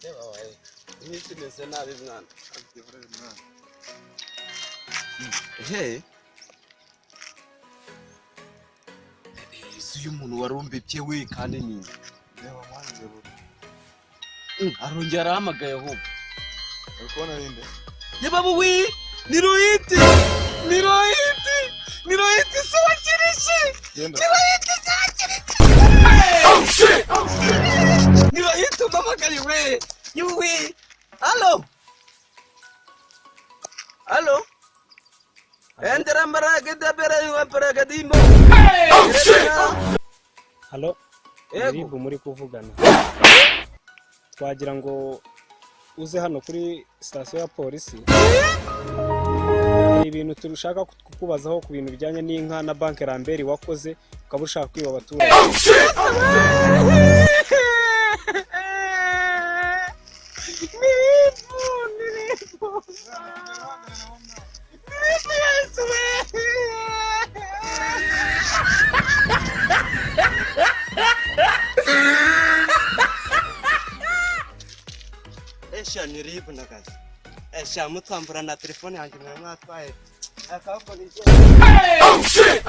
Reba wae. Iminsi meze nabi mwana. Hey. Uyu muntu warumbibye we kandi ni. Reba mwanze buri. Arongera arahamagaye ahubwo. Urikubona ninde? Yeba buwi, ni Rohiti. Ni Rohiti. Ni Rohiti siwakirishi. Ni Rohiti siwakirishi. Oh shit. Ni Rohiti umpamagaye we. Yuwi. Hello. Hello. Endera maraga dabera yuwa paraga dimbo. Oh shit. Hello. Yego muri kuvugana. Twagira ngo uze hano kuri station ya polisi. Ibintu turushaka kukubazaho ku bintu bijyanye n'inka na banke Ramberi wakoze ukaba ushaka kwiba abaturage. Esha ni ribu na kazi. Esha mutambura na telefone yanjye mwatwaye. Akabona ije. Oh shit.